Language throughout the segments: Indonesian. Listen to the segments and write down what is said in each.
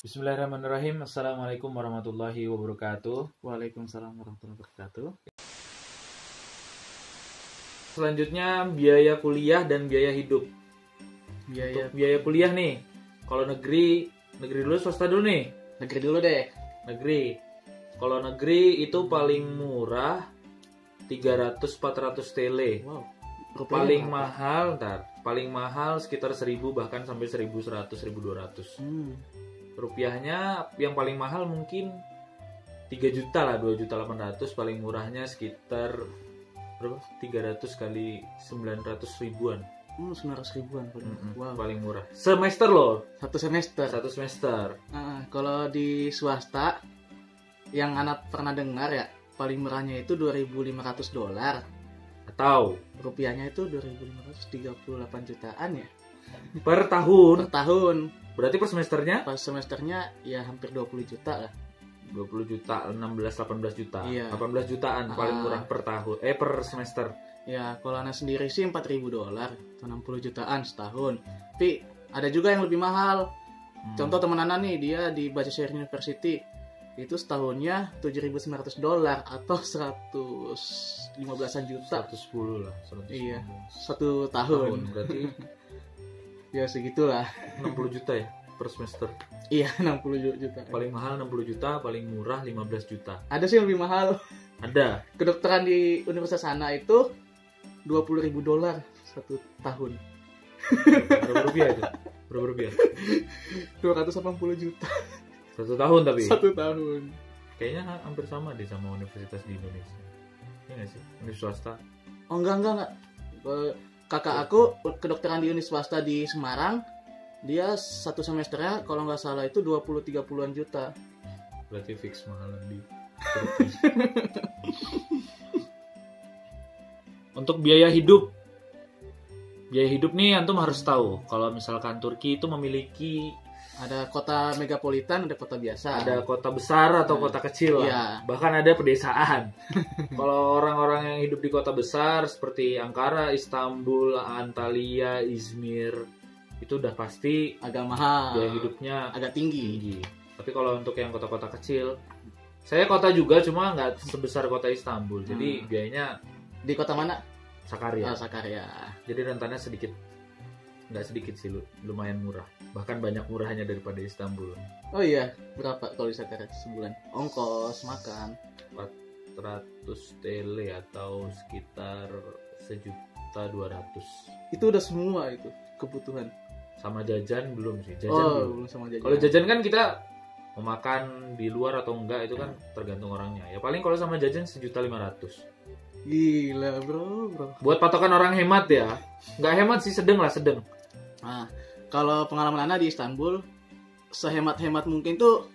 Bismillahirrahmanirrahim. Assalamualaikum warahmatullahi wabarakatuh. Waalaikumsalam warahmatullahi wabarakatuh. Selanjutnya biaya kuliah dan biaya hidup. Biaya Untuk biaya kuliah nih, kalau negeri dulu, swasta dulu nih. negeri dulu deh. Negeri. Kalau negeri itu paling murah 300-400 TL. Wow. Paling mahal sekitar 1000 bahkan sampai 1100-1200. Rupiahnya yang paling mahal mungkin 3 juta lah, 2.800.000. Paling murahnya sekitar berapa? 300 kali 900 ribuan. 900 ribuan paling. Wow. Paling murah. Semester loh. Satu semester. Satu semester. Kalau di swasta yang anak pernah dengar ya, paling murahnya itu $2.500. Atau Rupiahnya itu 2.538 jutaan ya. per tahun. Per tahun. Berarti per semesternya Pas semesternya ya hampir 20 juta lah. 20 juta, 16-18 juta. Iya. 18 jutaan paling murah per tahun. Per semester. Ya, kalau anak sendiri sih $4.000 atau 60 jutaan setahun. Tapi ada juga yang lebih mahal. Contoh teman anak nih, dia di Bajashare University itu setahunnya $7.900 atau 115-an juta. 110 lah. 110. Iya, satu tahun. Berarti Ya segitulah. 60 juta ya per semester. Iya, 60 juta. Paling mahal 60 juta, paling murah 15 juta. Ada sih yang lebih mahal. Ada. Kedokteran di universitas sana itu $20.000 satu tahun. Berapa rupiah itu? Berapa rupiah? 280 juta Satu tahun tapi. satu tahun. Kayaknya hampir sama deh sama universitas di Indonesia. Iya nggak sih? Universitas swasta. Oh enggak. Kakak aku kedokteran di universitas swasta di Semarang, dia satu semesternya kalau nggak salah itu 20-30-an juta. Berarti fix mahal di. Untuk biaya hidup. Biaya hidup nih antum harus tahu. Kalau misalkan Turki itu memiliki Ada kota megapolitan, ada kota biasa. ada kota besar atau kota kecil lah. Iya. Bahkan ada pedesaan. Kalau orang-orang yang hidup di kota besar seperti Ankara, Istanbul, Antalya, Izmir, itu udah pasti agak mahal. biaya hidupnya agak tinggi. tinggi. Tapi kalau untuk yang kota-kota kecil, saya kota juga cuma nggak sebesar kota Istanbul. Jadi biayanya Di kota mana? Sakarya. Sakarya. Jadi rentannya nggak sedikit sih, lumayan murah. Bahkan banyak murahnya daripada Istanbul. Oh iya, berapa kalau di Sakarya sebulan? Ongkos makan 400 TL atau sekitar 1.200.000. itu udah semua itu kebutuhan. Sama jajan belum sih. Jajan belum. Belum sama jajan. Kalau jajan kan kita mau makan di luar atau enggak itu kan tergantung orangnya. Ya paling kalau sama jajan 1.500.000. Gila bro. Buat patokan orang hemat ya. Nggak hemat sih, sedang lah, sedang. Nah, kalau pengalaman Ana di Istanbul, sehemat-hemat mungkin tuh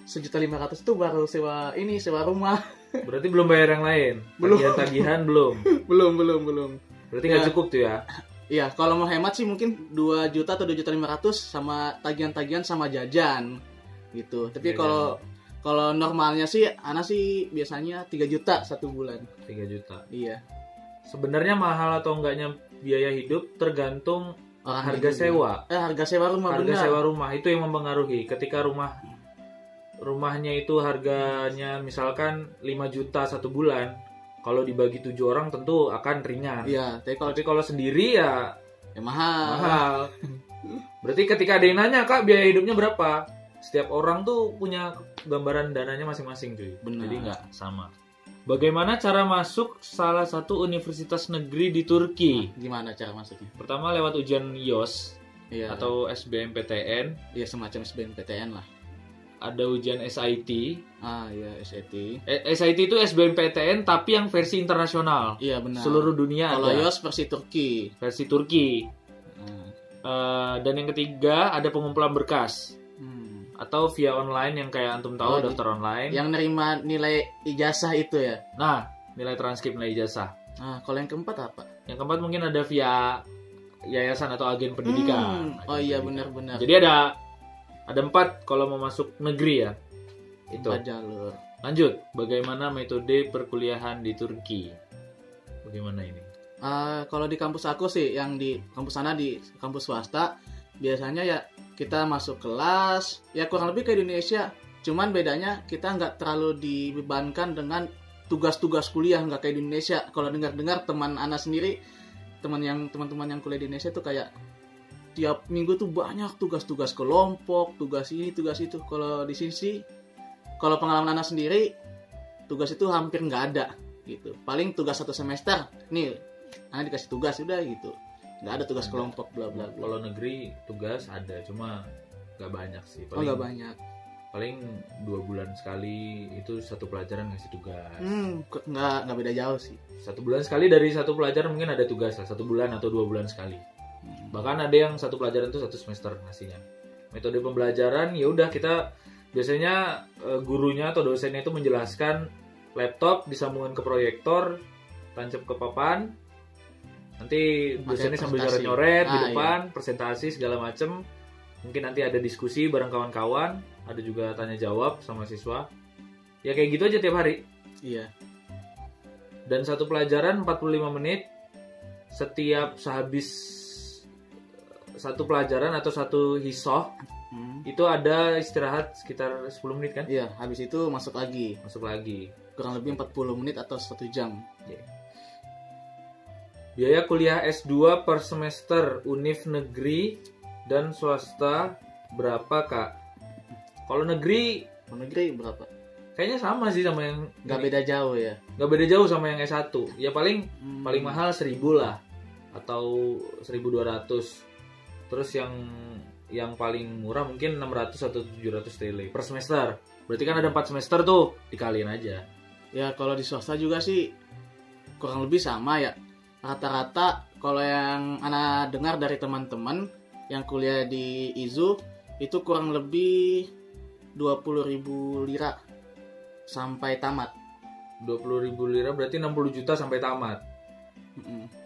1.500.000 tuh baru sewa rumah. Berarti belum bayar yang lain. Belum. Tagihan belum. belum. Berarti nggak Ya. cukup tuh ya. Iya, kalau mau hemat sih mungkin 2 juta atau 2.500.000 sama tagihan-tagihan sama jajan gitu. Tapi Jajan. kalau normalnya sih Ana sih biasanya 3 juta satu bulan. 3 juta. Iya. Sebenarnya mahal atau enggaknya biaya hidup tergantung Orangnya harga juga. sewa. Harga sewa rumah Harga benar. sewa rumah itu yang mempengaruhi. Ketika rumahnya itu harganya misalkan 5 juta satu bulan, kalau dibagi 7 orang tentu akan ringan. Iya, tapi Kalau sendiri ya mahal. mahal. Berarti ketika ada yang nanya, "Kak, biaya hidupnya berapa?" Setiap orang tuh punya gambaran dananya masing-masing, cuy. Benar. Jadi nggak sama. Bagaimana cara masuk salah satu universitas negeri di Turki? Gimana cara masuknya? Pertama lewat ujian IOS Iya. atau SBMPTN. Iya semacam SBMPTN lah. Ada ujian SIT. Iya SAT. SIT itu SBMPTN tapi yang versi internasional. Iya benar. Seluruh dunia Kalau ada. YOS versi Turki. Versi Turki. Nah, Dan yang ketiga ada pengumpulan berkas. Atau via online yang kayak antum tahu, daftar online. Yang nerima nilai ijazah itu ya. Nah, nilai transkrip, nilai ijazah. Nah, kalau yang keempat apa? Yang keempat mungkin ada via yayasan atau agen pendidikan. Oh iya benar-benar. Jadi ada 4 kalau mau masuk negeri ya. Itu. 4 jalur. Lanjut, bagaimana metode perkuliahan di Turki? Bagaimana ini? Kalau di kampus aku sih, yang di kampus sana di kampus swasta biasanya ya kita masuk kelas, ya kurang lebih kayak di Indonesia. Cuman bedanya kita nggak terlalu dibebankan dengan tugas-tugas kuliah, nggak kayak di Indonesia. Kalau dengar-dengar teman Ana sendiri, teman-teman yang kuliah di Indonesia tuh kayak tiap minggu tuh banyak tugas-tugas kelompok, tugas ini, tugas itu. Kalau di sini sih, kalau pengalaman Ana sendiri, tugas itu hampir nggak ada gitu. Paling tugas satu semester, nih Ana dikasih tugas udah gitu. Nggak ada tugas kelompok bla bla bla. Kalau negeri tugas ada, cuma nggak banyak sih. Oh nggak banyak. Paling 2 bulan sekali itu satu pelajaran ngasih tugas. Nggak beda jauh sih. 1 bulan sekali dari satu pelajaran mungkin ada tugas lah, 1 bulan atau 2 bulan sekali. Bahkan ada yang satu pelajaran itu 1 semester ngasihnya. Metode pembelajaran ya udah kita biasanya gurunya atau dosennya itu menjelaskan, laptop disambungkan ke proyektor, tancap ke papan. Nanti dosennya sambil nyoret-nyoret di depan, presentasi segala macem. Mungkin nanti ada diskusi bareng kawan-kawan, ada juga tanya jawab sama siswa. Ya kayak gitu aja tiap hari. Iya. Dan satu pelajaran 45 menit. Setiap sehabis satu pelajaran atau satu hisoh, itu ada istirahat sekitar 10 menit kan? Iya, habis itu masuk lagi. Kurang lebih 40 menit atau 1 jam. Yeah. Biaya kuliah S2 per semester Univ negeri dan swasta berapa, Kak? Kalau negeri berapa? Kayaknya sama sih sama yang Gak beda jauh ya. Gak beda jauh sama yang S1. Ya paling mahal 1.000 lah atau 1.200. Terus yang paling murah mungkin 600 atau 700 TL per semester. Berarti kan ada 4 semester tuh, dikaliin aja. Ya kalau di swasta juga sih kurang lebih sama ya. Rata-rata kalau yang Ana dengar dari teman-teman yang kuliah di IZU itu kurang lebih 20.000 lira sampai tamat. 20.000 lira berarti 60 juta sampai tamat.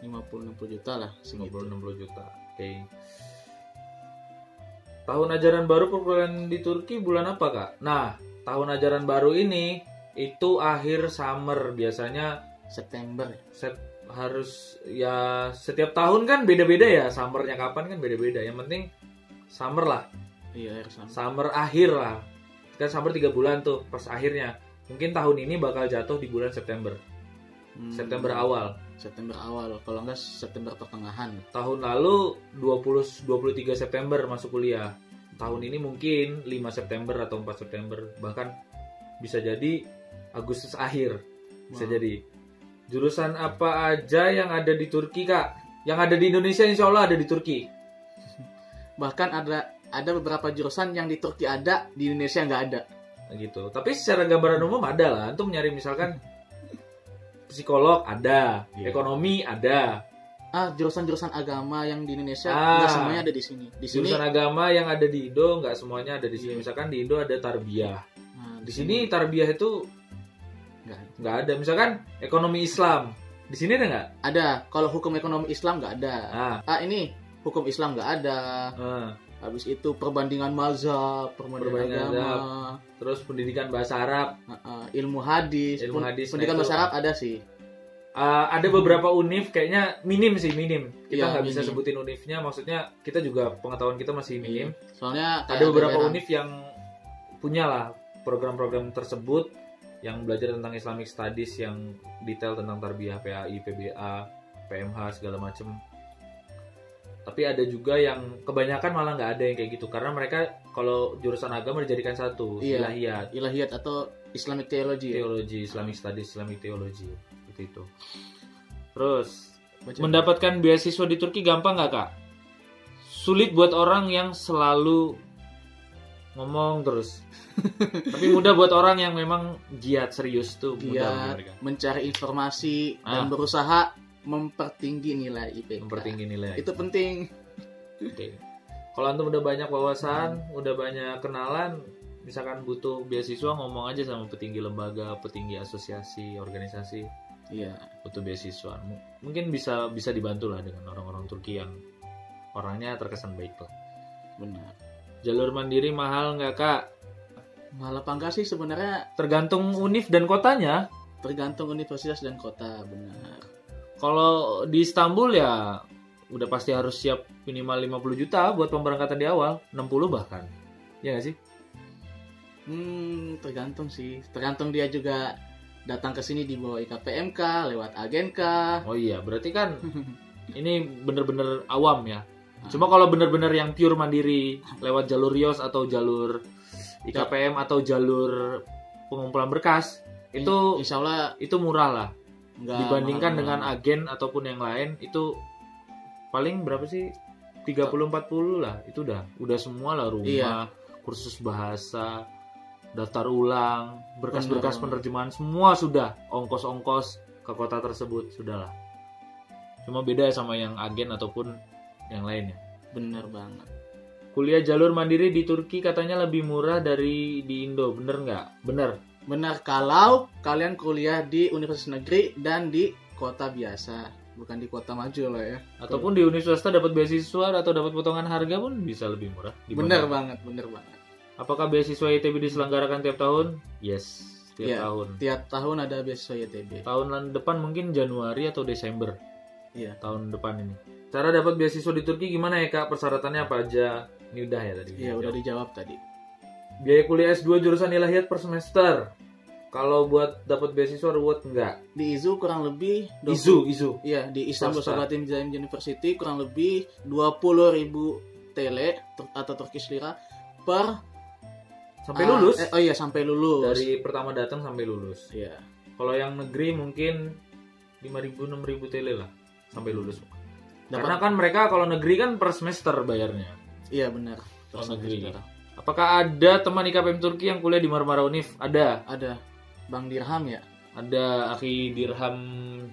50-60 juta lah. 50-60 juta. Oke. Tahun ajaran baru perkuliahan di Turki bulan apa, Kak? Nah, tahun ajaran baru ini itu akhir summer, biasanya September. Harus ya setiap tahun kan beda-beda ya, summernya kapan kan beda-beda. Yang penting summer lah. Iya, akhir summer. Summer akhir lah. Kan summer 3 bulan tuh pas akhirnya. Mungkin tahun ini bakal jatuh di bulan September. September awal. Kalau enggak September pertengahan. Tahun lalu 23 September masuk kuliah. Tahun ini mungkin 5 September atau 4 September, bahkan bisa jadi Agustus akhir. Bisa jadi. Jurusan apa aja yang ada di Turki, Kak? Yang ada di Indonesia insya Allah ada di Turki. Bahkan ada beberapa jurusan yang di Turki ada, di Indonesia nggak ada. Gitu. Tapi secara gambaran umum ada lah. Antum nyari misalkan psikolog ada, ekonomi ada. Jurusan-jurusan agama yang di Indonesia nggak semuanya ada di sini. Jurusan agama yang ada di Indo nggak semuanya ada di sini. Misalkan di Indo ada tarbiyah. Di sini tarbiyah itu nggak ada. Misalkan ekonomi Islam, di sini ada nggak? Ada. Kalau hukum ekonomi Islam nggak ada. Ini hukum Islam nggak ada. Habis itu perbandingan mazhab, perbandingan agama, terus pendidikan bahasa Arab, ilmu hadis. Pendidikan bahasa Arab ada sih. Ada beberapa univ kayaknya minim. Kita nggak bisa minim. sebutin univnya, maksudnya kita juga pengetahuan kita masih minim. Soalnya ada beberapa univ yang punya lah program-program tersebut yang belajar tentang Islamic Studies yang detail tentang tarbiyah, PAI, PBA, PMH segala macem. Tapi ada juga yang kebanyakan malah nggak ada yang kayak gitu karena mereka kalau jurusan agama dijadikan satu, ilahiyat atau Islamic Theology. Islamic Studies, Islamic Theology seperti itu. Terus mendapatkan beasiswa di Turki gampang nggak, Kak? Sulit buat orang yang selalu ngomong terus. Tapi mudah buat orang yang memang giat serius tuh. Giat mencari informasi dan berusaha mempertinggi nilai IPK. Itu penting. Oke. Kalau antum udah banyak wawasan, udah banyak kenalan, misalkan butuh beasiswa ngomong aja sama petinggi lembaga, petinggi asosiasi, organisasi. Iya. Butuh beasiswa. Mungkin bisa dibantu lah dengan orang-orang Turki yang orangnya terkesan baik lah. Benar. Jalur mandiri mahal nggak, Kak? Mahal apa enggak sih sebenarnya? Tergantung univ dan kotanya. Tergantung universitas dan kota, benar. Kalau di Istanbul ya udah pasti harus siap minimal 50 juta buat pemberangkatan di awal, 60 bahkan. Ya nggak sih? Tergantung sih. Tergantung dia juga datang ke sini di bawah IKPMK, lewat agen kah. Oh iya, berarti kan ini bener-bener awam ya. Cuma kalau bener-bener yang pure mandiri lewat jalur Yos atau jalur IKPM atau jalur pengumpulan berkas, itu Insya Allah itu murah lah. nggak Dibandingkan mahal-mahal. dengan agen ataupun yang lain, itu paling berapa sih? 30-40 lah. Itu udah semua lah, rumah, Iya. kursus bahasa, daftar ulang, berkas-berkas Benar. penerjemahan, semua sudah. Ongkos-ongkos ke kota tersebut sudahlah. Cuma beda sama yang agen ataupun yang lainnya. Bener banget. Kuliah jalur mandiri di Turki katanya lebih murah dari di Indo, bener nggak? Bener. Benar kalau kalian kuliah di universitas negeri dan di kota biasa, bukan di kota maju lah ya. Ataupun di universitas swasta dapat beasiswa atau dapat potongan harga pun bisa lebih murah. Bener banget, bener banget. Apakah beasiswa ITB diselenggarakan tiap tahun? Yes, tiap Iya, tahun. Tiap tahun ada beasiswa YTB. Tahun depan mungkin Januari atau Desember. Iya. Tahun depan ini. Cara dapat beasiswa di Turki gimana ya Kak? Persyaratannya apa aja? Ini udah ya tadi. Iya, udah dijawab tadi. Biaya kuliah S2 jurusan ilahiyat per semester. Kalau buat dapat beasiswa reward enggak? Di IZU kurang lebih 20 Izu. Iya, di Istanbul Swasta. Sabahattin Zaim University kurang lebih 20.000 TL atau Turkish lira per Sampai lulus. Sampai lulus. Dari pertama datang sampai lulus. Iya. Kalau yang negeri mungkin 5.000 6.000 TL lah sampai lulus. Karena Dapat- kan mereka kalau negeri kan per semester bayarnya. Iya, benar. Oh, Per negeri. semester. Apakah ada teman IKPM Turki yang kuliah di Marmara Univ? Ada. Ada Bang Dirham ya, Ada Akhi Dirham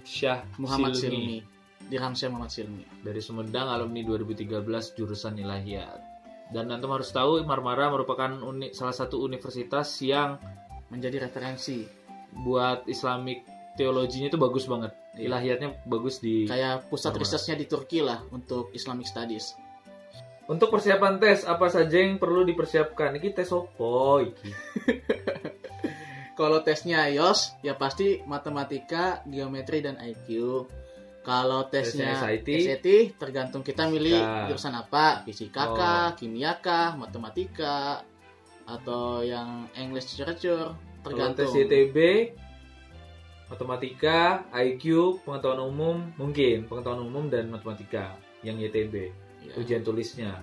Syah Muhammad Silmi. Silmi. Dirham Syah Muhammad Silmi. Dari Sumedang, alumni 2013 jurusan ilahiyat. Dan antum harus tahu Marmara merupakan salah satu universitas yang Menjadi referensi. buat Islamic teologinya itu bagus banget. Iya. Ilahiyatnya bagus di. Kayak pusat Marmara. risetnya di Turki lah untuk Islamic Studies. Untuk persiapan tes apa saja yang perlu dipersiapkan? Iki tes opo iki? Kalau tesnya IOS, ya pasti matematika, geometri, dan IQ. Kalau tesnya Tesnya SAT, tergantung kita milih Fisika. jurusan apa. Fisika kah, Oh. kimia kah, matematika, atau yang English literature. Kalau Tergantung. tes YTB, matematika, IQ, pengetahuan umum, mungkin pengetahuan umum dan matematika yang YTB. Ya. Ujian tulisnya.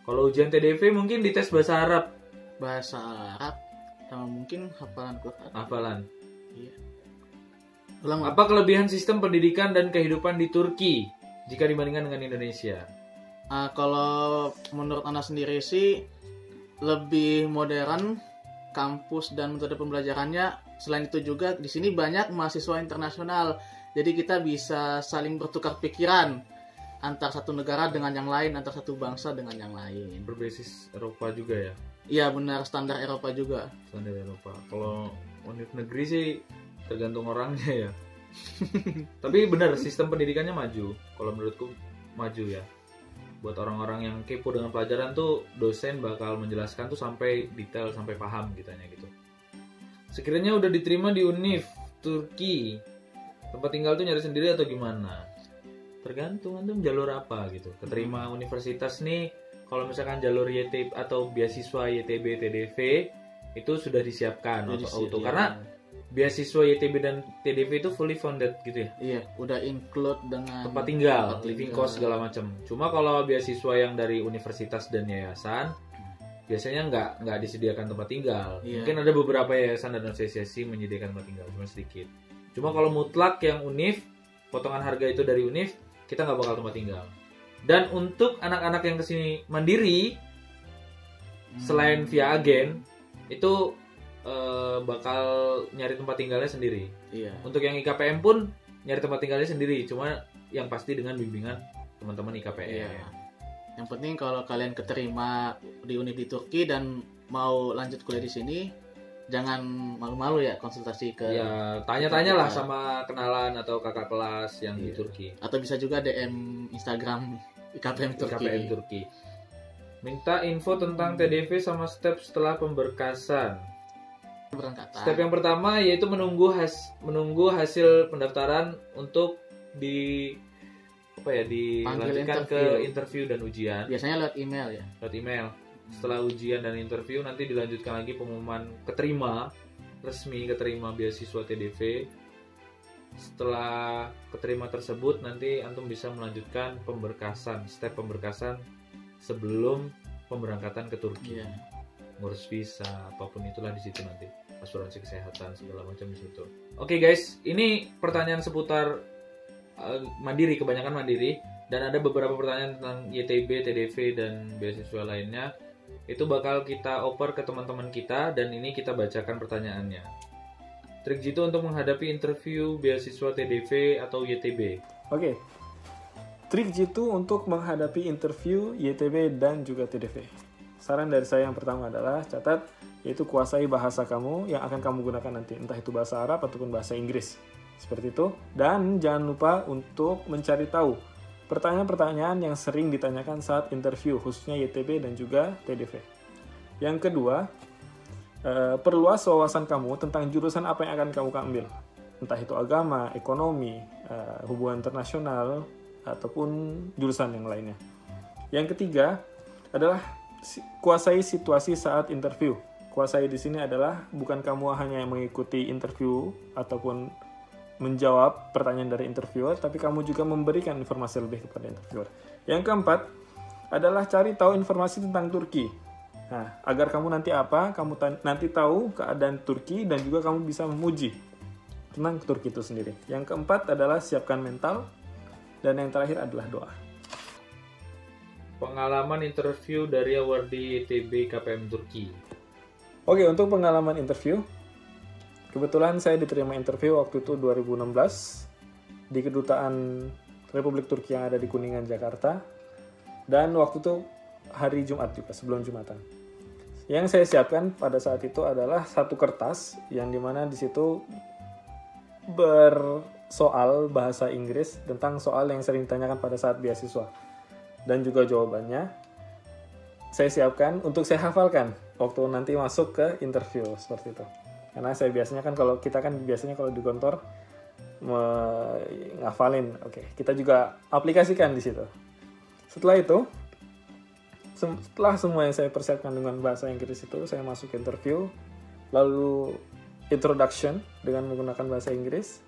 Kalau ujian TDV mungkin dites bahasa Arab, Bahasa Arab, sama mungkin hafalan Quran. hafalan. Ulang, Apa kelebihan sistem pendidikan dan kehidupan di Turki jika dibandingkan dengan Indonesia? Kalau menurut Anda sendiri sih lebih modern kampus dan metode pembelajarannya. Selain itu juga di sini banyak mahasiswa internasional. Jadi kita bisa saling bertukar pikiran antar satu negara dengan yang lain, antar satu bangsa dengan yang lain. Berbasis Eropa juga ya, Iya benar, standar Eropa juga. standar Eropa. Kalau univ negeri sih tergantung orangnya ya. Tapi benar sistem pendidikannya maju. Kalau menurutku maju ya. Buat orang-orang yang kepo dengan pelajaran tuh dosen bakal menjelaskan tuh sampai detail, sampai paham kitanya gitu. Sekiranya udah diterima di univ Turki, tempat tinggal tuh nyari sendiri atau gimana? Tergantung antum jalur apa gitu. Keterima universitas nih, kalau misalkan jalur YTB atau beasiswa YTB TDV itu sudah disiapkan Jadi auto iya. karena beasiswa YTB dan TDV itu fully funded gitu ya. Iya, udah include dengan Tempat tinggal, tempat living tinggal. cost segala macam. Cuma kalau beasiswa yang dari universitas dan yayasan biasanya nggak disediakan tempat tinggal. Iya. Mungkin ada beberapa yayasan dan asosiasi menyediakan tempat tinggal, cuma sedikit. Cuma kalau mutlak yang univ, potongan harga itu dari univ, kita nggak bakal tempat tinggal. Dan untuk anak-anak yang kesini mandiri, selain via agen, itu bakal nyari tempat tinggalnya sendiri. Iya. Untuk yang IKPM pun nyari tempat tinggalnya sendiri, cuma yang pasti dengan bimbingan teman-teman IKPM. Iya. Yang penting kalau kalian keterima di univ di Turki dan mau lanjut kuliah di sini, jangan malu-malu ya konsultasi ke Ya, tanya-tanya lah Iya. sama kenalan atau kakak kelas yang di Iya. Turki. atau bisa juga DM Instagram IKPM Turki. IKPM Turki. Minta info tentang TDV sama step setelah pemberkasan. Berangkatan. Step yang pertama yaitu menunggu hasil pendaftaran untuk dilanjutkan ke interview dan ujian. Biasanya lewat email ya. Lewat email. Setelah ujian dan interview nanti dilanjutkan lagi pengumuman resmi keterima beasiswa TDV. Setelah keterima tersebut nanti antum bisa melanjutkan step pemberkasan sebelum pemberangkatan ke Turki. Ngurus visa apapun itulah di situ nanti. Asuransi kesehatan segala macam di situ. Oke guys, ini pertanyaan seputar mandiri, kebanyakan mandiri, dan ada beberapa pertanyaan tentang YTB, TDV dan beasiswa lainnya. Itu bakal kita oper ke teman-teman kita dan ini kita bacakan pertanyaannya. Trik jitu untuk menghadapi interview beasiswa TDV atau YTB. Oke. Trik jitu untuk menghadapi interview YTB dan juga TDV. Saran dari saya yang pertama adalah catat, yaitu kuasai bahasa kamu yang akan kamu gunakan nanti, entah itu bahasa Arab ataupun bahasa Inggris. Seperti itu. Dan jangan lupa untuk mencari tahu pertanyaan-pertanyaan yang sering ditanyakan saat interview, khususnya YTB dan juga TDV. Yang kedua, perluas wawasan kamu tentang jurusan apa yang akan kamu ambil. Entah itu agama, ekonomi, hubungan internasional, ataupun jurusan yang lainnya. Yang ketiga adalah kuasai situasi saat interview. Kuasai di sini adalah bukan kamu hanya mengikuti interview ataupun menjawab pertanyaan dari interviewer, tapi kamu juga memberikan informasi lebih kepada interviewer. Yang keempat adalah cari tahu informasi tentang Turki. Nah, agar kamu nanti nanti tahu keadaan Turki dan juga kamu bisa memuji tentang Turki itu sendiri. Yang keempat adalah siapkan mental, dan yang terakhir adalah doa. Pengalaman interview dari awardee YTB KPM Turki. Oke, untuk pengalaman interview, kebetulan saya diterima interview waktu itu 2016 di Kedutaan Republik Turki yang ada di Kuningan, Jakarta. Dan waktu itu hari Jumat juga, sebelum Jumatan. Yang saya siapkan pada saat itu adalah satu kertas yang dimana di situ bersoal bahasa Inggris tentang soal yang sering ditanyakan pada saat beasiswa. Dan juga jawabannya saya siapkan untuk saya hafalkan waktu nanti masuk ke interview, seperti itu. Karena saya biasanya kalau di kantor ngafalin. Oke, kita juga aplikasikan di situ. Setelah itu, setelah semua yang saya persiapkan dengan bahasa Inggris itu, saya masuk interview, lalu introduction dengan menggunakan bahasa Inggris.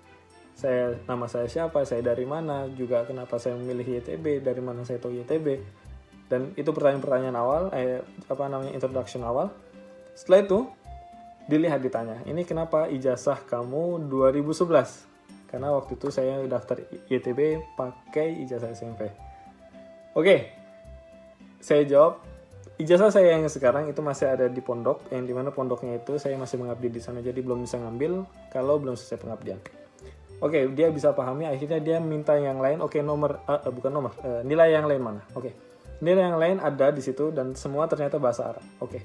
Nama saya siapa, saya dari mana, juga kenapa saya memilih YTB, dari mana saya tahu YTB. Dan itu pertanyaan-pertanyaan awal, introduction awal. Setelah itu, ditanya, ini kenapa ijazah kamu 2011? Karena waktu itu saya daftar YTB pakai ijazah SMP. Oke, saya jawab, ijazah saya yang sekarang itu masih ada di pondok, yang dimana pondoknya itu saya masih mengabdi di sana, jadi belum bisa ngambil kalau belum selesai pengabdian. Oke, dia bisa pahami, akhirnya dia minta yang lain. Oke, nilai yang lain mana? Oke, nilai yang lain ada di situ dan semua ternyata bahasa Arab. Oke,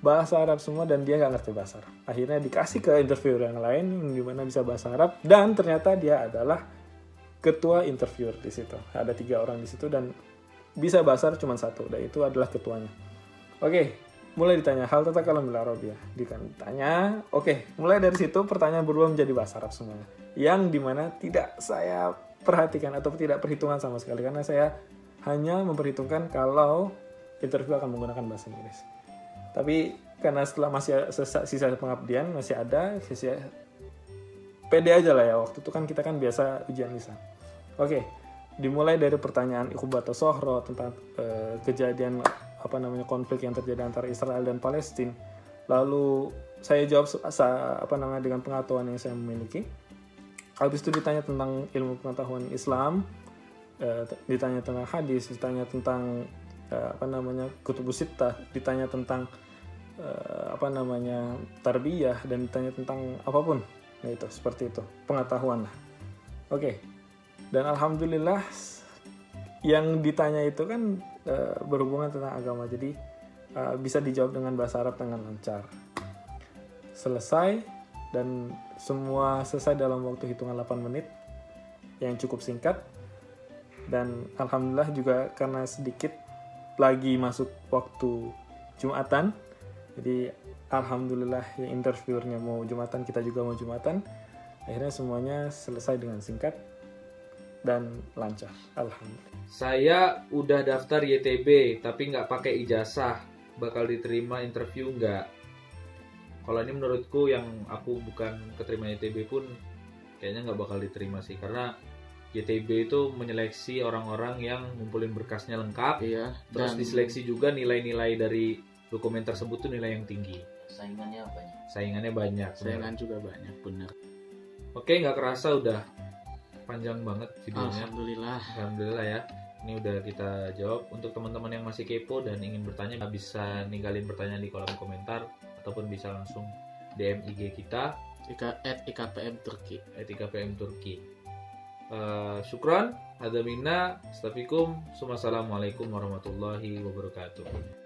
bahasa Arab semua dan dia nggak ngerti bahasa Arab. Akhirnya dikasih ke interviewer yang lain yang dimana bisa bahasa Arab dan ternyata dia adalah ketua interviewer di situ. Ada 3 orang di situ dan bisa bahasa Arab cuma 1 dan itu adalah ketuanya. Oke, mulai ditanya hal tata kalam bil Arabiyah. Ditanya, oke, mulai dari situ pertanyaan berubah menjadi bahasa Arab semuanya. Yang dimana tidak saya perhatikan atau tidak perhitungan sama sekali karena saya hanya memperhitungkan kalau interview akan menggunakan bahasa Inggris. Tapi karena setelah masih sisa pengabdian masih ada, pede aja lah ya, waktu itu kan kita kan biasa ujian lisan. Oke, dimulai dari pertanyaan Iqubata Sohro tentang kejadian konflik yang terjadi antara Israel dan Palestina. Lalu saya jawab dengan pengetahuan yang saya miliki. Habis itu ditanya tentang ilmu pengetahuan Islam, ditanya tentang hadis, ditanya tentang kutubus sittah, ditanya tentang tarbiyah, dan ditanya tentang apapun. Nah itu, seperti itu, pengetahuan lah. Oke, dan alhamdulillah yang ditanya itu kan berhubungan tentang agama, jadi bisa dijawab dengan bahasa Arab dengan lancar. Selesai, dan semua selesai dalam waktu hitungan 8 menit yang cukup singkat. Dan alhamdulillah juga karena sedikit lagi masuk waktu Jumatan, jadi alhamdulillah yang interviewernya mau Jumatan, kita juga mau Jumatan. Akhirnya semuanya selesai dengan singkat. dan lancar. Alhamdulillah. Saya udah daftar YTB tapi nggak pakai ijazah, bakal diterima interview nggak? Kalau ini menurutku yang aku bukan keterima YTB pun kayaknya nggak bakal diterima sih, karena YTB itu menyeleksi orang-orang yang ngumpulin berkasnya lengkap, Iya. terus Dan diseleksi juga nilai-nilai dari dokumen tersebut tuh nilai yang tinggi. Saingannya banyak. Saingannya banyak. saingan juga banyak, bener. Oke, nggak kerasa udah panjang banget videonya. Alhamdulillah. Alhamdulillah ya. Ini udah kita jawab. Untuk teman-teman yang masih kepo dan ingin bertanya, bisa ninggalin pertanyaan di kolom komentar ataupun bisa langsung DM IG kita IKPM Turki. @ikpm Turki. Syukran, hada minna, astaghfirukum, assalamualaikum warahmatullahi wabarakatuh.